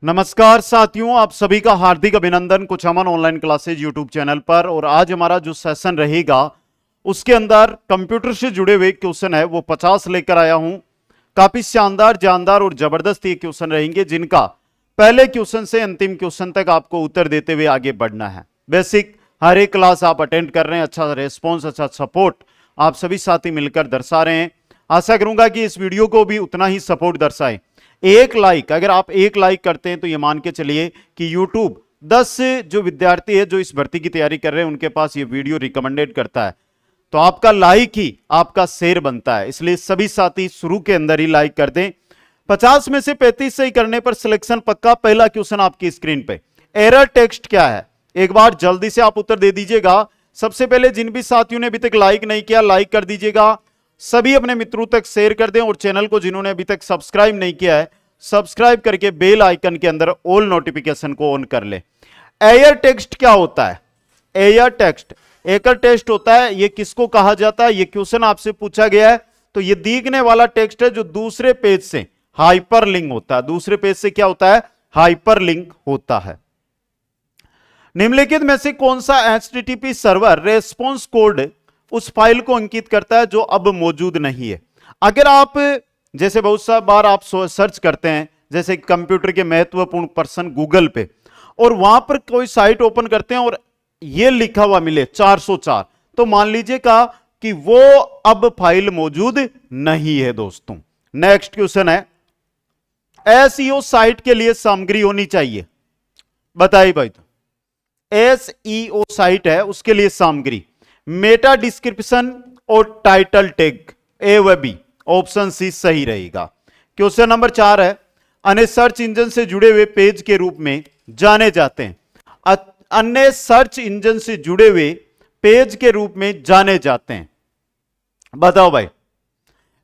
नमस्कार साथियों, आप सभी का हार्दिक अभिनंदन कुछ अमन ऑनलाइन क्लासेज यूट्यूब चैनल पर। और आज हमारा जो सेशन रहेगा उसके अंदर कंप्यूटर से जुड़े हुए क्वेश्चन है वो 50 लेकर आया हूं। काफी शानदार, जानदार और जबरदस्त ये क्वेश्चन रहेंगे जिनका पहले क्वेश्चन से अंतिम क्वेश्चन तक आपको उत्तर देते हुए आगे बढ़ना है। बेसिक हर एक क्लास आप अटेंड कर रहे हैं, अच्छा रेस्पॉन्स, अच्छा सपोर्ट आप सभी साथी मिलकर दर्शा रहे हैं। आशा करूंगा कि इस वीडियो को भी उतना ही सपोर्ट दर्शाएं। एक लाइक, अगर आप एक लाइक करते हैं तो ये मान के चलिए कि YouTube 10 जो विद्यार्थी है जो इस भर्ती की तैयारी कर रहे हैं उनके पास ये वीडियो रिकमेंडेड करता है। तो आपका लाइक ही आपका शेयर बनता है, इसलिए सभी साथी शुरू के अंदर ही लाइक कर दें। 50 में से 35 सही करने पर सिलेक्शन पक्का। पहला क्वेश्चन आपकी स्क्रीन पे, एरर टेक्स्ट क्या है, एक बार जल्दी से आप उत्तर दे दीजिएगा। सबसे पहले जिन भी साथियों ने अभी तक लाइक नहीं किया लाइक कर दीजिएगा, सभी अपने मित्रों तक शेयर कर दें और चैनल को जिन्होंने अभी तक सब्सक्राइब नहीं किया है सब्सक्राइब करके बेल आइकन के अंदर ऑल नोटिफिकेशन को ऑन कर ले। एयर टेक्स्ट क्या होता है? एयर टेक्स्ट एकर टेक्स्ट होता है। ये किसको कहा जाता है? ये क्वेश्चन आपसे पूछा गया है। तो ये दिखने वाला टेक्स्ट है जो दूसरे पेज से हाइपरलिंक होता है। दूसरे पेज से क्या होता है? हाइपरलिंक होता है। निम्नलिखित में से कौन सा HTTP सर्वर रेस्पॉन्स कोड उस फाइल को अंकित करता है जो अब मौजूद नहीं है? अगर आप जैसे बहुत सा बार आप सर्च करते हैं जैसे कंप्यूटर के महत्वपूर्ण पर्सन गूगल पे, और वहां पर कोई साइट ओपन करते हैं और ये लिखा हुआ मिले 404, तो मान लीजिएगा कि वो अब फाइल मौजूद नहीं है दोस्तों। नेक्स्ट क्वेश्चन है, SEO साइट के लिए सामग्री होनी चाहिए, बताइए भाई। तो SEO साइट है उसके लिए सामग्री, मेटा डिस्क्रिप्शन और टाइटल टैग, ए व बी, ऑप्शन सी सही रहेगा। क्वेश्चन नंबर 4 है, अन्य सर्च इंजन से जुड़े हुए पेज के रूप में जाने जाते हैं। अन्य सर्च इंजन से जुड़े हुए पेज के रूप में जाने जाते हैं, बताओ भाई।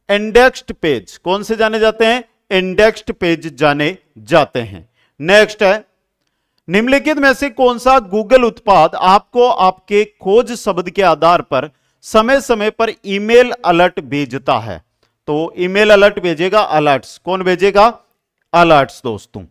इंडेक्स्ड पेज कौन से जाने जाते हैं? इंडेक्स्ड पेज जाने जाते हैं। नेक्स्ट है, निम्नलिखित में से कौन सा गूगल उत्पाद आपको आपके खोज शब्द के आधार पर समय समय पर ईमेल अलर्ट भेजता है? तो ईमेल अलर्ट भेजेगा अलर्ट्स। कौन भेजेगा? अलर्ट्स दोस्तों।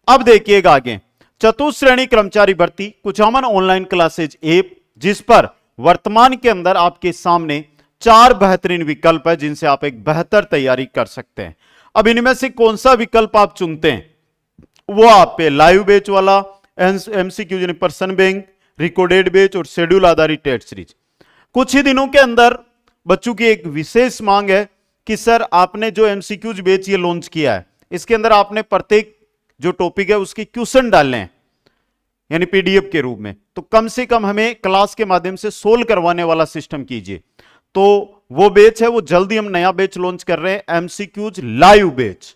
अब देखिएगा आगे, चतुश्रेणी कर्मचारी भर्ती कुछ अमन ऑनलाइन क्लासेज ऐप, जिस पर वर्तमान के अंदर आपके सामने 4 बेहतरीन विकल्प है जिनसे आप एक बेहतर तैयारी कर सकते हैं। अब इनमें से कौन सा विकल्प आप चुनते हैं वो आप पे लाइव बैच वाला, MCQ यानी पर्सन बैंक, रिकॉर्डेड बैच और शेड्यूल आधारित टेस्ट सीरीज। कुछ ही दिनों के अंदर बच्चों की एक विशेष मांग है कि सर आपने जो MCQ बैच ये लॉन्च किया है इसके अंदर आपने प्रत्येक जो टॉपिक है उसके क्वेश्चन डालने हैं यानी PDF के रूप में, तो कम से कम हमें क्लास के माध्यम से सोल्व करवाने वाला सिस्टम कीजिए। तो वो बैच है, वो जल्दी हम नया बैच लॉन्च कर रहे हैं, MCQ लाइव बैच।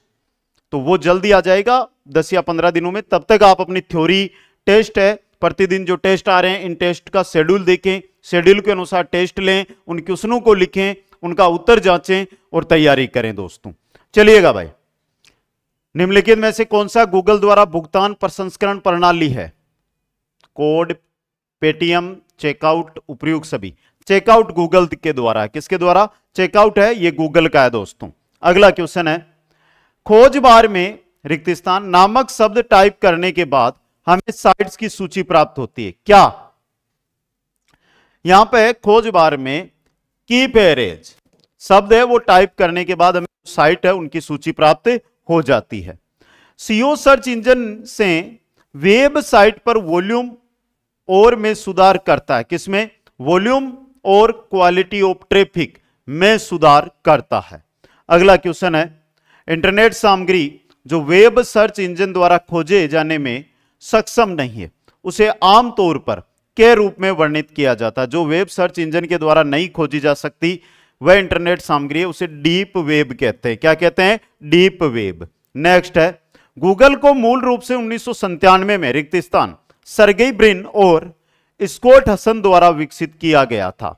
तो वो जल्दी आ जाएगा 10 या 15 दिनों में। तब तक आप अपनी थ्योरी टेस्ट है, प्रतिदिन जो टेस्ट आ रहे हैं इन टेस्ट का शेड्यूल देखें, शेड्यूल के अनुसार टेस्ट लें, उन क्वेश्चनों को लिखें, उनका उत्तर जांचें और तैयारी करें दोस्तों। चलिएगा भाई, निम्नलिखित में से कौन सा गूगल द्वारा भुगतान प्रसंस्करण प्रणाली है? कोड, पेटीएम, चेकआउट, उपयुक्त सभी। चेकआउट गूगल के द्वारा। किसके द्वारा? चेकआउट है ये गूगल का है दोस्तों। अगला क्वेश्चन है, खोज बार में रिक्त स्थान नामक शब्द टाइप करने के बाद हमें साइट्स की सूची प्राप्त होती है, क्या? यहां पे खोज बार में की पेरेज शब्द है वो टाइप करने के बाद हमें साइट है उनकी सूची प्राप्त हो जाती है। SEO सर्च इंजन से वेब साइट पर वॉल्यूम और में सुधार करता है। किसमें? वॉल्यूम और क्वालिटी ऑफ ट्रैफिक में सुधार करता है। अगला क्वेश्चन है, इंटरनेट सामग्री जो वेब सर्च इंजन द्वारा खोजे जाने में सक्षम नहीं है उसे आमतौर पर के रूप में वर्णित किया जाता है? जो वेब सर्च इंजन के द्वारा नहीं खोजी जा सकती वह इंटरनेट सामग्री है, उसे डीप वेब कहते हैं। क्या कहते हैं? Deep web. नेक्स्ट है, गूगल को मूल रूप से 1997 में रिक्त स्थान सर्गेई ब्रिन और स्कॉट हसन द्वारा विकसित किया गया था।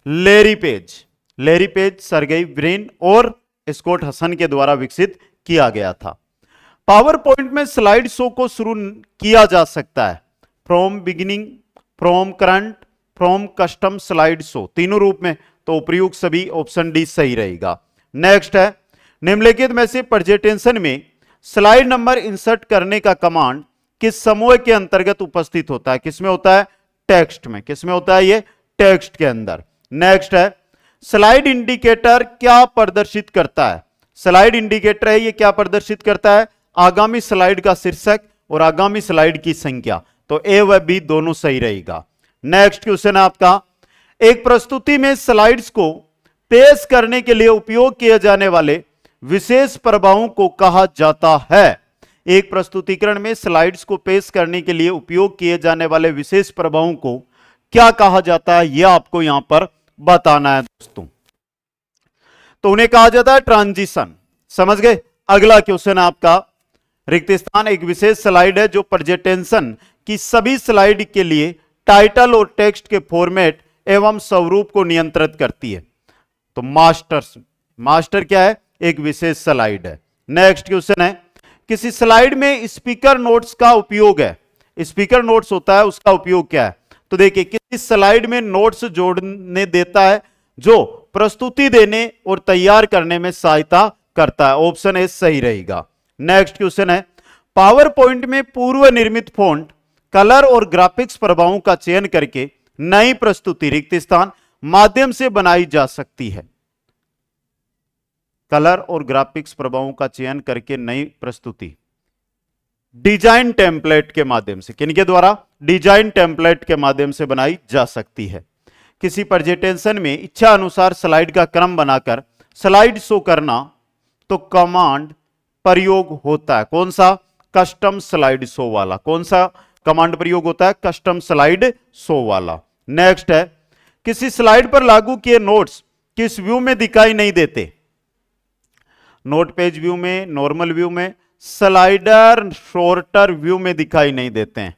लेरी पेज, सर्गेई ब्रिन और स्कॉट हसन के द्वारा विकसित किया गया था। पावर पॉइंट में स्लाइड शो को शुरू किया जा सकता है from beginning, from current, from custom slide show, तीनों रूप में। तो उपयुक्त सभी, ऑप्शन डी सही रहेगा। नेक्स्ट है, निम्नलिखित में से प्रेजेंटेशन में स्लाइड नंबर इंसर्ट करने का कमांड किस समूह के अंतर्गत उपस्थित होता है? किसमें होता है? टेक्स्ट में। किसमें होता है? ये टेक्स्ट के अंदर। नेक्स्ट है, स्लाइड इंडिकेटर क्या प्रदर्शित करता है? स्लाइड इंडिकेटर है, ये क्या प्रदर्शित करता है? आगामी स्लाइड का शीर्षक और आगामी स्लाइड की संख्या। तो ए व बी दोनों सही रहेगा। नेक्स्ट क्वेश्चन है आपका, एक प्रस्तुति में स्लाइड्स को पेश करने के लिए उपयोग किए जाने वाले विशेष प्रभावों को कहा जाता है? एक प्रस्तुतिकरण में स्लाइड्स को पेश करने के लिए उपयोग किए जाने वाले विशेष प्रभावों को क्या कहा जाता है, यह आपको यहां पर बताना है दोस्तों। तो उन्हें कहा जाता है ट्रांजिशन। समझ गए? अगला क्वेश्चन है आपका, रिक्त स्थान एक विशेष स्लाइड है जो प्रेजेंटेशन की सभी स्लाइड के लिए टाइटल और टेक्स्ट के फॉर्मेट एवं स्वरूप को नियंत्रित करती है। तो मास्टर क्या है? एक विशेष स्लाइड है। नेक्स्ट क्वेश्चन है, किसी स्लाइड में स्पीकर नोट्स का उपयोग है। स्पीकर नोट्स होता है, उसका उपयोग क्या है? तो देखिए, किसी स्लाइड में नोट्स जोड़ने देता है जो प्रस्तुति देने और तैयार करने में सहायता करता है। ऑप्शन ए सही रहेगा। नेक्स्ट क्वेश्चन है, पावर पॉइंट में पूर्व निर्मित फॉन्ट, कलर और ग्राफिक्स प्रभावों का चयन करके नई प्रस्तुति रिक्त स्थान माध्यम से बनाई जा सकती है। कलर और ग्राफिक्स प्रभावों का चयन करके नई प्रस्तुति डिजाइन टेम्पलेट के माध्यम से, किनके द्वारा? डिजाइन टेम्पलेट के माध्यम से बनाई जा सकती है। किसी प्रेजेंटेशन में इच्छा अनुसार स्लाइड का क्रम बनाकर स्लाइड शो करना, तो कमांड प्रयोग होता है। कौन सा? कस्टम स्लाइड शो वाला। कौन सा कमांड प्रयोग होता है? कस्टम स्लाइड शो वाला। नेक्स्ट है, किसी स्लाइड पर लागू किए नोट्स किस व्यू में दिखाई नहीं देते? नोट पेज व्यू में, नॉर्मल व्यू में, स्लाइडर शॉर्टर व्यू में दिखाई नहीं देते हैं।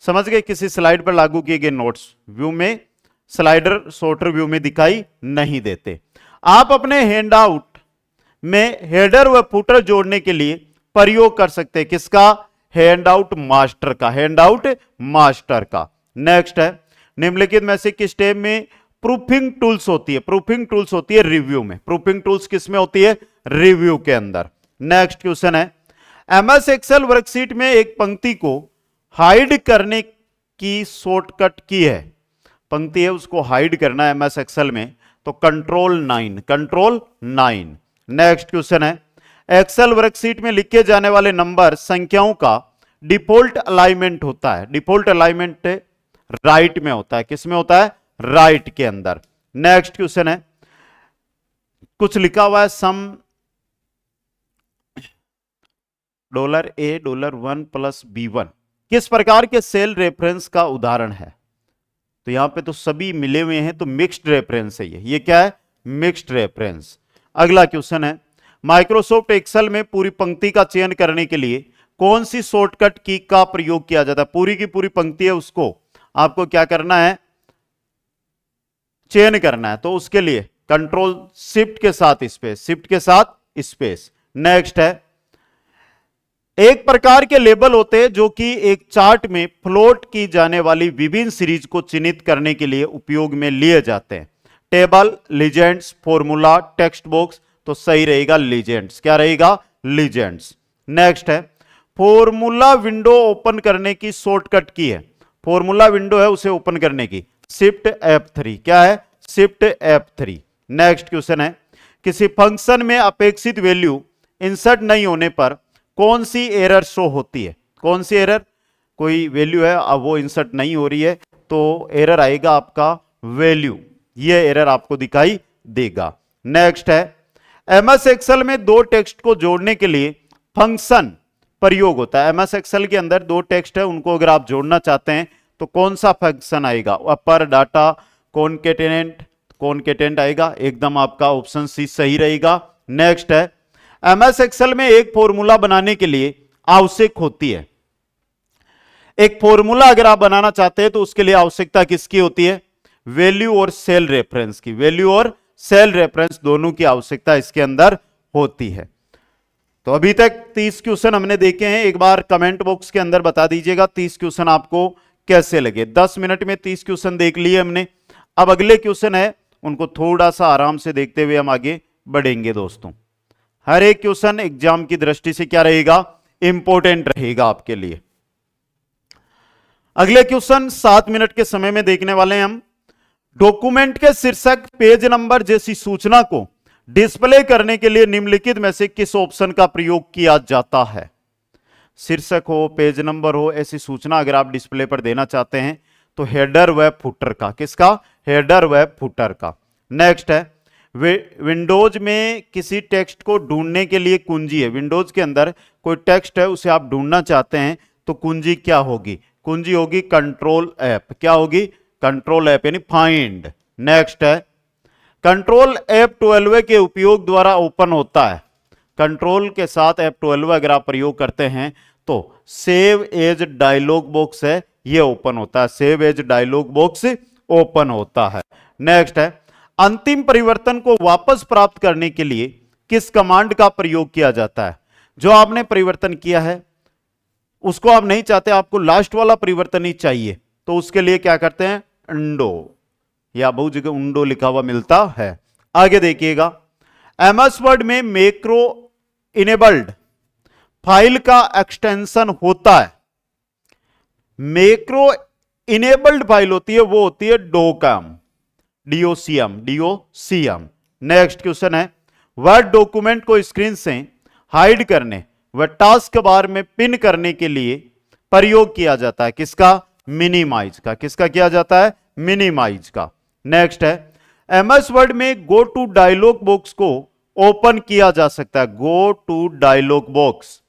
समझ गए? किसी स्लाइड पर लागू किए गए नोट्स व्यू में, स्लाइडर शॉर्टर व्यू में दिखाई नहीं देते। आप अपने हैंडआउट में हेडर व फुटर जोड़ने के लिए प्रयोग कर सकते हैं। किसका? हैंडआउट मास्टर का। हैंडआउट मास्टर का। नेक्स्ट है, निम्नलिखित में से किस टैब में प्रूफिंग टूल्स होती है? प्रूफिंग टूल्स होती है रिव्यू में। प्रूफिंग टूल्स किस में होती है? रिव्यू के अंदर। नेक्स्ट क्वेश्चन है, एमएस एक्सेल वर्कशीट में एक पंक्ति को हाइड करने की शॉर्टकट की है। पंक्ति है, उसको हाइड करना है एमएस एक्सेल में, तो कंट्रोल 9। कंट्रोल 9। नेक्स्ट क्वेश्चन है, एक्सेल वर्कशीट में लिखे जाने वाले नंबर संख्याओं का डिफॉल्ट अलाइनमेंट होता है। डिफॉल्ट अलाइनमेंट राइट में होता है। किस में होता है? राइट के अंदर। नेक्स्ट क्वेश्चन है, कुछ लिखा हुआ है सम $A $1 + B1 किस प्रकार के सेल रेफरेंस का उदाहरण है? तो यहां पे तो सभी मिले हुए हैं, तो मिक्स्ड रेफरेंस है ये क्या है? Mixed reference. अगला क्वेश्चन है, माइक्रोसॉफ्ट एक्सेल में पूरी पंक्ति का चयन करने के लिए कौन सी शॉर्टकट की का प्रयोग किया जाता है? पूरी की पूरी पंक्ति है, उसको आपको क्या करना है? चयन करना है। तो उसके लिए कंट्रोल शिफ्ट के साथ स्पेस, शिफ्ट के साथ स्पेस। नेक्स्ट है, एक प्रकार के लेबल होते हैं जो कि एक चार्ट में प्लॉट की जाने वाली विभिन्न सीरीज को चिन्हित करने के लिए उपयोग में लिए जाते हैं। Table, legends, formula, text box. तो सही रहेगा लीजेंड्स। क्या रहेगा? लीजेंड्स। नेक्स्ट है, फॉर्मूला विंडो ओपन करने की शॉर्टकट की है। फॉर्मूला विंडो है, उसे ओपन करने की शिफ्ट F3। क्या है? Shift F3। नेक्स्ट क्वेश्चन है, किसी फंक्शन में अपेक्षित वैल्यू इंसर्ट नहीं होने पर कौन सी एरर शो होती है? कौन सी एरर? कोई वैल्यू है, अब वो इंसर्ट नहीं हो रही है, तो एरर आएगा आपका वैल्यू। ये एरर आपको दिखाई देगा। नेक्स्ट है, एमएस एक्सेल में दो टेक्स्ट को जोड़ने के लिए फंक्शन प्रयोग होता है। एमएस एक्सेल के अंदर दो टेक्स्ट है, उनको अगर आप जोड़ना चाहते हैं तो कौन सा फंक्शन आएगा? अपर डाटा कॉन्केटेनेंट, कॉन्केटेंट आएगा। एकदम आपका ऑप्शन सी सही रहेगा। नेक्स्ट है, एमएस एक्सेल में एक फॉर्मूला बनाने के लिए आवश्यक होती है। एक फॉर्मूला अगर आप बनाना चाहते हैं तो उसके लिए आवश्यकता किसकी होती है? वैल्यू और सेल रेफरेंस की। वैल्यू और सेल रेफरेंस दोनों की आवश्यकता इसके अंदर होती है। तो अभी तक 30 क्वेश्चन हमने देखे हैं। एक बार कमेंट बॉक्स के अंदर बता दीजिएगा 30 क्वेश्चन आपको कैसे लगे। 10 मिनट में 30 क्वेश्चन देख लिए हमने। अब अगले क्वेश्चन है, उनको थोड़ा सा आराम से देखते हुए हम आगे बढ़ेंगे दोस्तों। हर एक क्वेश्चन एग्जाम की दृष्टि से क्या रहेगा, इंपॉर्टेंट रहेगा आपके लिए। अगले क्वेश्चन 7 मिनट के समय में देखने वाले हैं हम। डॉक्यूमेंट के शीर्षक, पेज नंबर जैसी सूचना को डिस्प्ले करने के लिए निम्नलिखित में से किस ऑप्शन का प्रयोग किया जाता है। शीर्षक हो, पेज नंबर हो, ऐसी सूचना अगर आप डिस्प्ले पर देना चाहते हैं तो हेडर व फुटर का, किसका, हेडर व फुटर का। नेक्स्ट है, विंडोज में किसी टेक्स्ट को ढूंढने के लिए कुंजी है। विंडोज के अंदर कोई टेक्स्ट है, उसे आप ढूंढना चाहते हैं तो कुंजी क्या होगी, कुंजी होगी कंट्रोल ऐप। क्या होगी, कंट्रोल ऐप यानी फाइंड। नेक्स्ट है, कंट्रोल F12 के उपयोग द्वारा ओपन होता है। कंट्रोल के साथ F12 अगर आप प्रयोग करते हैं तो सेव एज डायलॉग बॉक्स है, ये ओपन होता है, save as dialog box open होता है। नेक्स्ट है, अंतिम परिवर्तन को वापस प्राप्त करने के लिए किस कमांड का प्रयोग किया जाता है। जो आपने परिवर्तन किया है उसको आप नहीं चाहते, आपको लास्ट वाला परिवर्तन ही चाहिए, तो उसके लिए क्या करते हैं, अंडो, या बहुत जगह उंडो लिखा हुआ मिलता है। आगे देखिएगा, एमएस वर्ड में मैक्रो इनेबल्ड फाइल का एक्सटेंशन होता है। मैक्रो इनेबल्ड फाइल होती है, वो होती है डोकम, डीओसीएम। नेक्स्ट क्वेश्चन है, वर्ड डॉक्यूमेंट को स्क्रीन से हाइड करने व टास्क बार में पिन करने के लिए प्रयोग किया जाता है, किसका, मिनिमाइज का। किसका किया जाता है, मिनिमाइज का। नेक्स्ट है, एमएस वर्ड में गो टू डायलॉग बॉक्स को ओपन किया जा सकता है। Go to dialog box,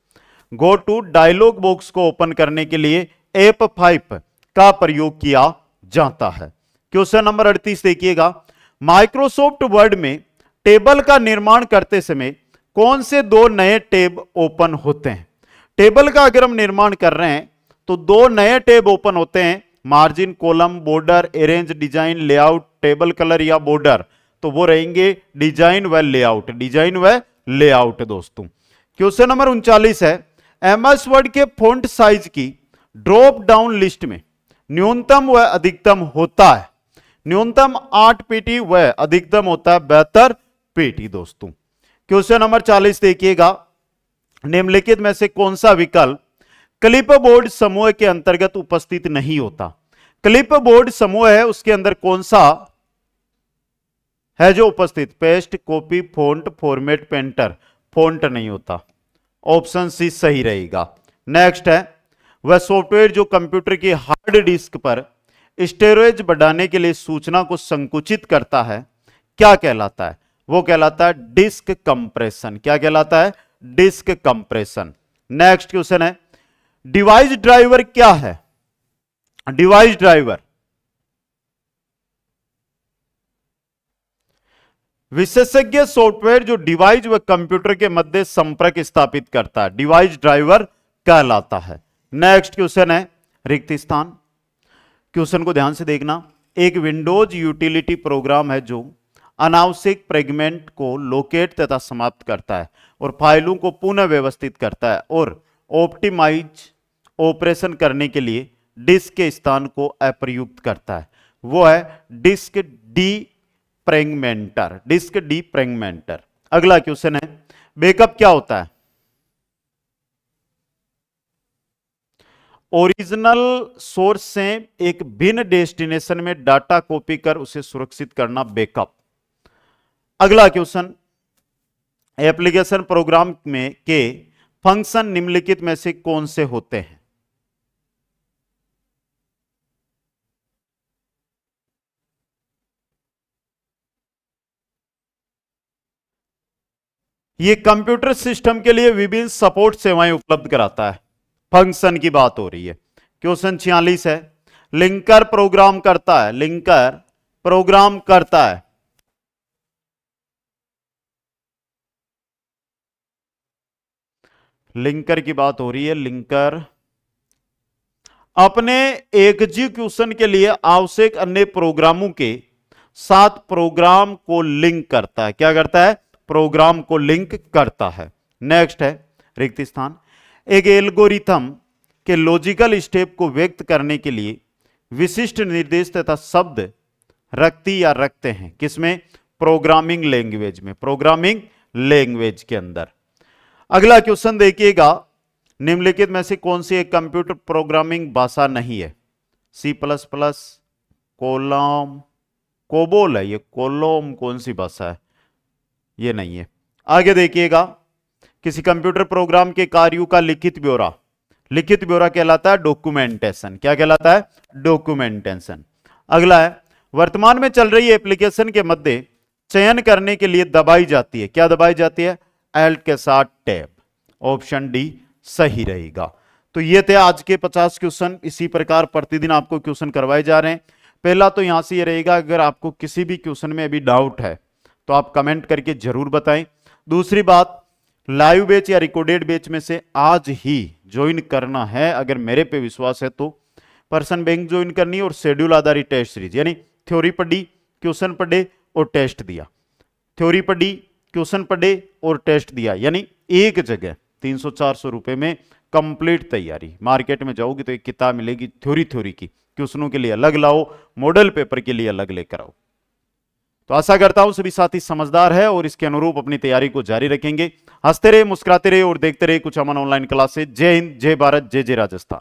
go to dialog box को ओपन करने के लिए F5 का प्रयोग किया जाता है। क्वेश्चन नंबर 38 देखिएगा, माइक्रोसॉफ्ट वर्ड में टेबल का निर्माण करते समय कौन से दो नए टैब ओपन होते हैं। टेबल का अगर हम निर्माण कर रहे हैं तो दो नए टैब ओपन होते हैं, margin, column, border, arrange, design, layout, table colour या बॉर्डर, तो वो रहेंगे डिजाइन व लेआउट, डिजाइन व लेआउट दोस्तों। क्वेश्चन नंबर 39 है, एमएस वर्ड के फॉन्ट साइज की ड्रॉप डाउन लिस्ट में न्यूनतम व अधिकतम होता है। न्यूनतम 8 पीटी व अधिकतम होता है 72 पीटी दोस्तों। क्वेश्चन नंबर 40 देखिएगा, निम्नलिखित में से कौन सा विकल्प क्लिपबोर्ड समूह के अंतर्गत उपस्थित नहीं होता। क्लिपबोर्ड समूह है, उसके अंदर कौन सा है जो उपस्थित, paste, copy, font, format, painter, font नहीं होता। ऑप्शन सी सही रहेगा। नेक्स्ट है, वह सॉफ्टवेयर जो कंप्यूटर की हार्ड डिस्क पर स्टोरेज बढ़ाने के लिए सूचना को संकुचित करता है, क्या कहलाता है, वो कहलाता है डिस्क कंप्रेशन। क्या कहलाता है, डिस्क कंप्रेशन। नेक्स्ट क्वेश्चन है, डिवाइस ड्राइवर क्या है। डिवाइस ड्राइवर विशेषज्ञ सॉफ्टवेयर जो डिवाइस व कंप्यूटर के मध्य संपर्क स्थापित करता है, डिवाइस ड्राइवर कहलाता है। नेक्स्ट क्वेश्चन है, रिक्त स्थान। क्वेश्चन को ध्यान से देखना, एक विंडोज यूटिलिटी प्रोग्राम है जो अनावश्यक फ्रेगमेंट को लोकेट तथा समाप्त करता है और फाइलों को पुनः व्यवस्थित करता है और ऑप्टिमाइज ऑपरेशन करने के लिए डिस्क के स्थान को अप्रयुक्त करता है, वो है disc D fragmenter, disc D fragmenter. अगला क्वेश्चन है, बैकअप क्या होता है। ओरिजिनल सोर्स से एक भिन्न डेस्टिनेशन में डाटा कॉपी कर उसे सुरक्षित करना बैकअप। अगला क्वेश्चन, एप्लीकेशन प्रोग्राम में के फंक्शन निम्नलिखित में से कौन से होते हैं। ये कंप्यूटर सिस्टम के लिए विभिन्न सपोर्ट सेवाएं उपलब्ध कराता है। फंक्शन की बात हो रही है। क्वेश्चन 46 है, लिंकर प्रोग्राम करता है, लिंकर प्रोग्राम करता है। लिंकर की बात हो रही है, लिंकर अपने एग्जीक्यूशन के लिए आवश्यक अन्य प्रोग्रामों के साथ प्रोग्राम को लिंक करता है। क्या करता है, प्रोग्राम को लिंक करता है। नेक्स्ट है, रिक्त स्थान। एक एल्गोरिथम के लॉजिकल स्टेप को व्यक्त करने के लिए विशिष्ट निर्देश तथा शब्द रखती या रखते हैं, किसमें, प्रोग्रामिंग लैंग्वेज में, प्रोग्रामिंग लैंग्वेज के अंदर। अगला क्वेश्चन देखिएगा, निम्नलिखित में से कौन सी एक कंप्यूटर प्रोग्रामिंग भाषा नहीं है? सी प्लस प्लस, कोलम, कोबोल है ये, कोलोम कौन सी भाषा है? ये नहीं है। आगे देखिएगा, किसी कंप्यूटर प्रोग्राम के कार्यों का लिखित ब्यौरा, लिखित ब्यौरा कहलाता है डॉक्यूमेंटेशन। क्या कहलाता है? डॉक्यूमेंटेशन। अगला है, वर्तमान में चल रही एप्लीकेशन के मध्य चयन करने के लिए दबाई जाती है, क्या दबाई जाती है? एल्ट के साथ टैब। ऑप्शन डी सही रहेगा। तो ये थे आज के 50 क्वेश्चन। इसी प्रकार प्रतिदिन आपको क्वेश्चन करवाए जा रहे हैं। पहला तो यहां से ये रहेगा, अगर आपको किसी भी क्वेश्चन में अभी डाउट है तो आप कमेंट करके जरूर बताएं। दूसरी बात, लाइव बैच या रिकॉर्डेड बैच में से आज ही ज्वाइन करना है, अगर मेरे पे विश्वास है तो पर्सन बैंक ज्वाइन करनी है और शेड्यूल आधारित टेस्ट सीरीज, यानी थ्योरी पढ़ी, क्वेश्चन पढ़े और टेस्ट दिया, थ्योरी पढ़ी, क्वेश्चन पढ़े और टेस्ट दिया, यानी एक जगह 300-400 रुपए में कंप्लीट तैयारी। मार्केट में जाओगी तो एक किताब मिलेगी थ्योरी की, क्वेश्चनों के लिए अलग लाओ, मॉडल पेपर के लिए अलग लेकर आओ। तो आशा करता हूं सभी साथी समझदार है और इसके अनुरूप अपनी तैयारी को जारी रखेंगे। हंसते रहे, मुस्कुराते रहे और देखते रहे कुछ अमन ऑनलाइन क्लासेज। जय हिंद, जय भारत, जय जय राजस्थान।